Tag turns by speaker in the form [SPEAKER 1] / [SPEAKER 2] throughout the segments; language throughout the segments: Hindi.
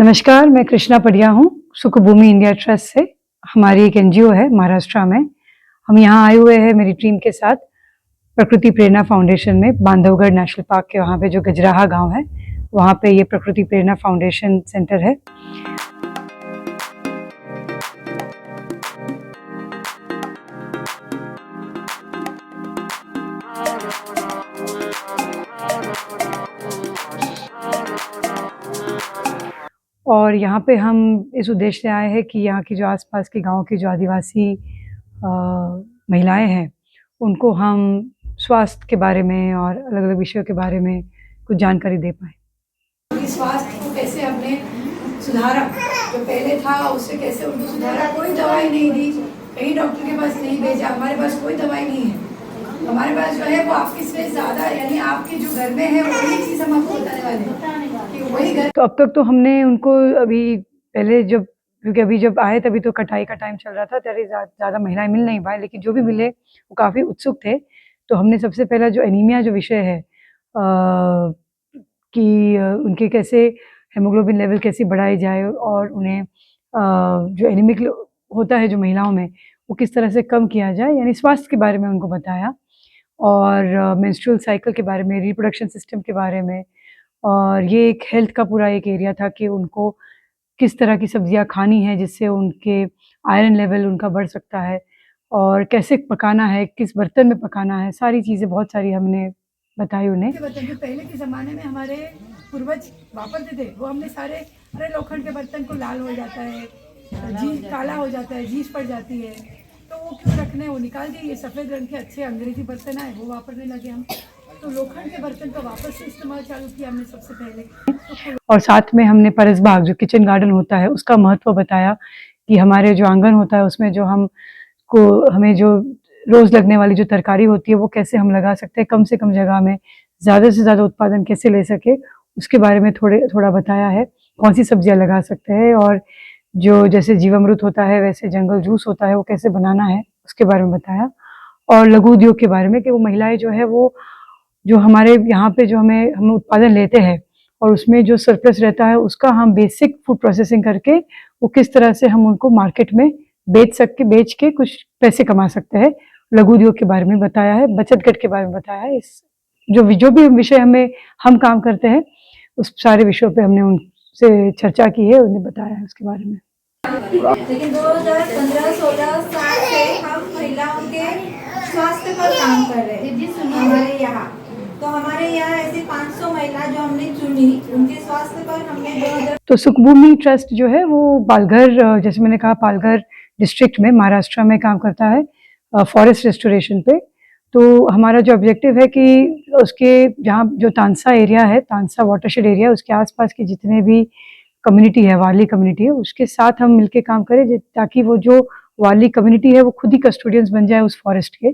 [SPEAKER 1] नमस्कार, मैं कृष्णा पडिया हूँ, सुखभूमि इंडिया ट्रस्ट से। हमारी एक एनजीओ है महाराष्ट्र में। हम यहाँ आए हुए हैं मेरी टीम के साथ प्रकृति प्रेरणा फाउंडेशन में, बांधवगढ़ नेशनल पार्क के वहाँ पे जो गजराहा गांव है, वहाँ पे ये प्रकृति प्रेरणा फाउंडेशन सेंटर है। और यहाँ पे हम इस उद्देश्य से आए हैं कि यहाँ की जो आसपास के गाँव की जो आदिवासी महिलाएं हैं, उनको हम स्वास्थ्य के बारे में और अलग-अलग विषयों के बारे में कुछ जानकारी दे पाएँ।
[SPEAKER 2] स्वास्थ्य को कैसे हमने सुधारा, जो पहले था उससे कैसे उनको सुधारा। कोई दवाई नहीं दी, कहीं डॉक्टर के पास नहीं भेजा, हमारे पास कोई दवाई नहीं है। हमारे पास जो है वो आपकी से ज़्यादा, यानी आपके जो घर में है वही चीज़ हम आपको बताने वाले हैं कि वही घर।
[SPEAKER 1] तो अब तक तो हमने उनको अभी पहले जब, क्योंकि अभी जब आए तभी तो कटाई का टाइम चल रहा था, तभी ज़्यादा महिलाएं मिल नहीं पाए, लेकिन जो भी मिले वो काफ़ी उत्सुक थे। तो हमने सबसे पहला जो एनीमिया जो विषय है कि उनके कैसे हेमोग्लोबिन लेवल कैसे बढ़ाई जाए और उन्हें जो एनीमिक होता है जो महिलाओं में, वो किस तरह से कम किया जाए, यानी स्वास्थ्य के बारे में उनको बताया। और मेंस्ट्रुअल साइकिल के बारे में, रिप्रोडक्शन सिस्टम के बारे में। और ये एक हेल्थ का पूरा एक एरिया था कि उनको किस तरह की सब्जियां खानी है जिससे उनके आयरन लेवल उनका बढ़ सकता है, और कैसे पकाना है, किस बर्तन में पकाना है, सारी चीज़ें बहुत सारी हमने बताई उन्हें।
[SPEAKER 2] बर्तन जो पहले के ज़माने में हमारे पूर्वज वापरते थे, वो हमने सारे, अरे लोखंड के बर्तन को लाल हो जाता है, जी काला हो जाता है, जीस पड़ जाती है, तो वो क्यों रखने, वो निकाल दिए। ये सफ़ेद रंग के अच्छे अंग्रेजी बर्तन आए, वो वापरने लगे हम। तो लोखंड के बर्तन का वापस से इस्तेमाल चालू किया हमने सबसे पहले।
[SPEAKER 1] और साथ में हमने परस बाग जो किचन गार्डन होता है उसका महत्व बताया कि हमारे जो आंगन होता है उसमें जो हमें जो रोज़ लगने वाली जो तरकारी होती है वो कैसे हम लगा सकते हैं, कम से कम जगह में ज़्यादा से ज़्यादा उत्पादन कैसे ले सके, उसके बारे में थोड़ा बताया है। कौन सी सब्जियां लगा सकते हैं, और जो जैसे जीवामृत होता है वैसे जंगल जूस होता है वो कैसे बनाना है उसके बारे में बताया। और लघु उद्योग के बारे में कि वो महिलाएं जो है वो जो हमारे यहाँ पे जो हम उत्पादन लेते हैं और उसमें जो सरप्लस रहता है उसका हम बेसिक फूड प्रोसेसिंग करके वो किस तरह से हम उनको मार्केट में बेच के कुछ पैसे कमा सकते हैं। लघु उद्योग के बारे में बताया है, बचत गट के बारे में बताया है। इस जो भी विषय हम काम करते हैं उस सारे विषयों पे हमने उनसे चर्चा की है, उन्हें बताया है उसके बारे में।
[SPEAKER 3] लेकिन 2015-16 साल से हम महिलाओं के स्वास्थ्य पर काम कर रहे हैं हमारे यहाँ। तो हमारे यहाँ ऐसे 500 महिला जो हमने चुनी, उनके स्वास्थ्य पर हमने 2000।
[SPEAKER 1] तो सुखभूमि ट्रस्ट जो है वो पालघर, जैसे मैंने कहा, पालघर डिस्ट्रिक्ट में महाराष्ट्र में काम करता है फॉरेस्ट रेस्टोरेशन पे। तो हमारा जो ऑब्जेक्टिव है कि उसके जहाँ जो तानसा एरिया है, तानसा वाटरशेड एरिया, उसके आसपास के जितने भी कम्युनिटी है, वाली कम्युनिटी है, उसके साथ हम मिलके काम करें ताकि वो जो वाली कम्युनिटी है वो खुद ही कस्टोडियंस बन जाए उस फॉरेस्ट के।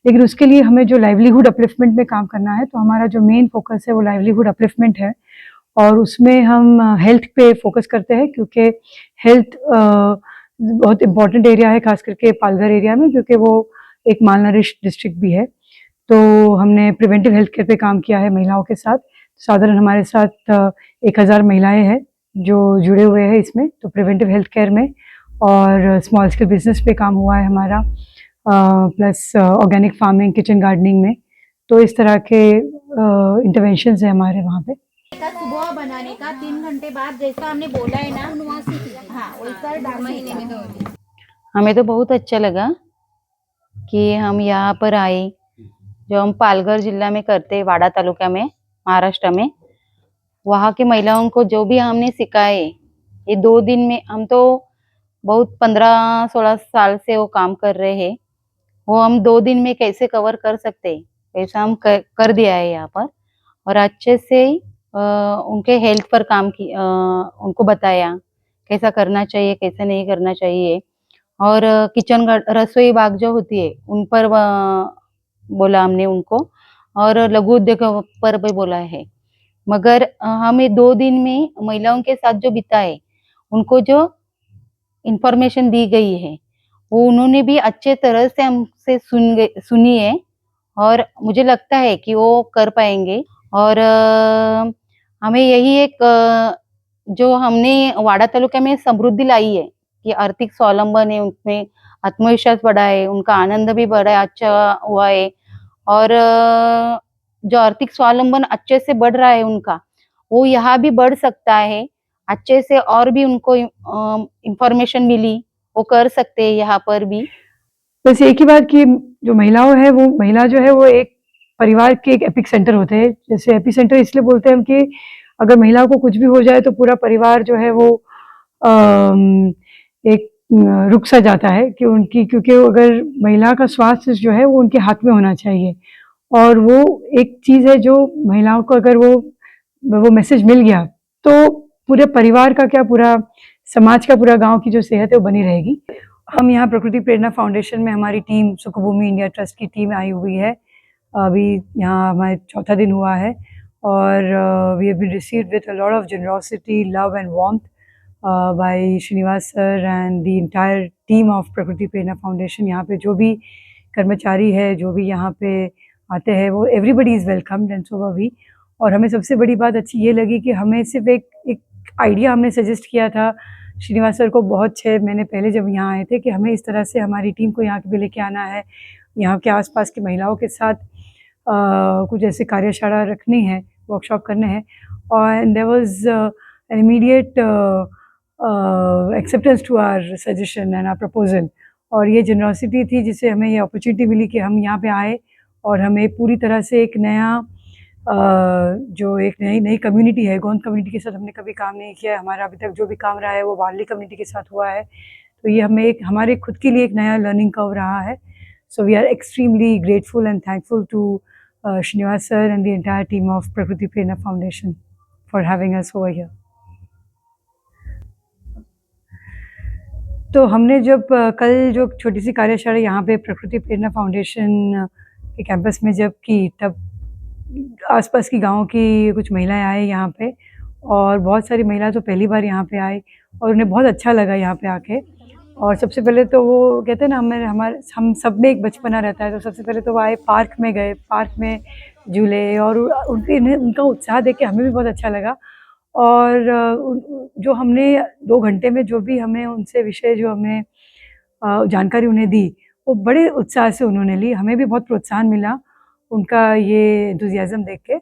[SPEAKER 1] लेकिन उसके लिए हमें जो लाइवलीहुड अपलिफ्टमेंट में काम करना है, तो हमारा जो मेन फोकस है वो लाइवलीहुड अपलिफ्टमेंट है। और उसमें हम हेल्थ पे फोकस करते हैं क्योंकि हेल्थ बहुत इम्पोर्टेंट एरिया है, खास करके पालघर एरिया में, क्योंकि वो एक मालनरिश डिस्ट्रिक्ट भी है। तो हमने प्रिवेंटिव हेल्थ केयर पे काम किया है महिलाओं के साथ। साधारण हमारे साथ 1000 महिलाएं हैं जो जुड़े हुए हैं इसमें, तो प्रिवेंटिव हेल्थ केयर में। और स्मॉल स्केल बिजनेस पे काम हुआ है हमारा, plus organic farming, kitchen gardening में। तो इस तरह के इंटरवेंशंस है हमारे वहाँ पे।
[SPEAKER 4] सुबह बनाने का 3 घंटे बाद जैसा हमने बोला है ना, हाँ वैसा महीने में 2 दिन।
[SPEAKER 5] हमें तो बहुत अच्छा लगा कि हम यहाँ पर आए, जो हम पालघर जिला में करते हैं, वाड़ा तालुका में, महाराष्ट्र में। वहाँ की महिलाओं को जो भी हमने सिखाए, ये 2 दिन में, हम तो बहुत 15-16 साल से वो काम कर रहे हैं, वो हम 2 दिन में कैसे कवर कर सकते, वैसा हम कर दिया है यहाँ पर। और अच्छे से उनके हेल्थ पर काम की, उनको बताया कैसा करना चाहिए, कैसा नहीं करना चाहिए। और किचन रसोई बाग जो होती है उन पर बोला हमने उनको, और लघु उद्योग पर भी बोला है। मगर हमें 2 दिन में महिलाओं के साथ जो बिताए, उनको जो इंफॉर्मेशन दी गई है वो उन्होंने भी अच्छे तरह से हमसे सुनी है, और मुझे लगता है कि वो कर पाएंगे। और हमें यही एक जो हमने वाडा तालुका में समृद्धि लाई है कि आर्थिक स्वावलंबन है, उनमें आत्मविश्वास बढ़ा है, उनका आनंद भी बढ़ा अच्छा हुआ है और जो आर्थिक स्वावलंबन अच्छे से बढ़ रहा है उनका, वो यहाँ भी बढ़ सकता है अच्छे से और भी उनको इंफॉर्मेशन मिली, वो कर सकते हैं यहाँ पर भी।
[SPEAKER 1] बस एक ही बात कि जो महिलाओं है वो महिला जो है वो एक परिवार के एक एपिक सेंटर होते हैं। जैसे एपी सेंटर इसलिए बोलते हैं हम कि अगर महिला को कुछ भी हो जाए तो पूरा परिवार जो है वो एक रुक सा जाता है कि उनकी, क्योंकि अगर महिला का स्वास्थ्य जो है वो उनके हाथ में होना चाहिए और वो एक चीज़ है जो महिलाओं को अगर वो मैसेज मिल गया तो पूरे परिवार का क्या, पूरा समाज का, पूरा गांव की जो सेहत है वो बनी रहेगी। हम यहाँ प्रकृति प्रेरणा फाउंडेशन में हमारी टीम सुखभूमि इंडिया ट्रस्ट की टीम आई हुई है। अभी यहाँ हमारे चौथा दिन हुआ है और we have been received with a lot of generosity, love and warmth by Srinivas sir and the entire team of Prakriti Prerna foundation. यहाँ पे जो भी कर्मचारी है, जो भी यहाँ पे आते हैं, वो everybody is welcomed and so were we. और हमें सबसे बड़ी बात अच्छी ये लगी कि हमें सिर्फ एक आइडिया हमने सजेस्ट किया था श्रीनिवास सर को बहुत 6 महीने पहले जब यहाँ आए थे कि हमें इस तरह से हमारी टीम को यहाँ पे लेके आना है, यहाँ के आसपास की महिलाओं के साथ कुछ ऐसे कार्यशाला रखनी है, वर्कशॉप करने हैं। और there was an immediate acceptance to our suggestion and our proposal. और ये जनरॉसिटी थी जिससे हमें ये अपॉर्चुनिटी मिली कि हम यहाँ पे आए और हमें पूरी तरह से एक नया जो एक नई कम्युनिटी है, गोंद कम्युनिटी के साथ हमने कभी काम नहीं किया है। हमारा अभी तक जो भी काम रहा है वो वारली कम्युनिटी के साथ हुआ है, तो ये हमें हमारे खुद के लिए एक नया लर्निंग कर्व रहा है। So we are extremely grateful and thankful to Srinivas sir and the entire team of Prakriti Prerna foundation for having us over here. तो हमने जब कल जो छोटी सी कार्यशाला यहाँ पे प्रकृति प्रेरणा फाउंडेशन के कैंपस में जब की, तब आसपास की गाँव की कुछ महिलाएं आए यहाँ पे और बहुत सारी महिला तो पहली बार यहाँ पे आई और उन्हें बहुत अच्छा लगा यहाँ पे आके। और सबसे पहले तो वो कहते हैं ना, हम सब में एक बचपना रहता है, तो सबसे पहले तो वो आए, पार्क में गए, पार्क में झूले और उनका उत्साह देख के हमें भी बहुत अच्छा लगा। और जो हमने 2 घंटे में जो भी हमें उनसे विषय जो हमें जानकारी उन्हें दी, वो बड़े उत्साह से उन्होंने ली। हमें भी बहुत प्रोत्साहन मिला उनका ये एंथुसियाज्म देख के।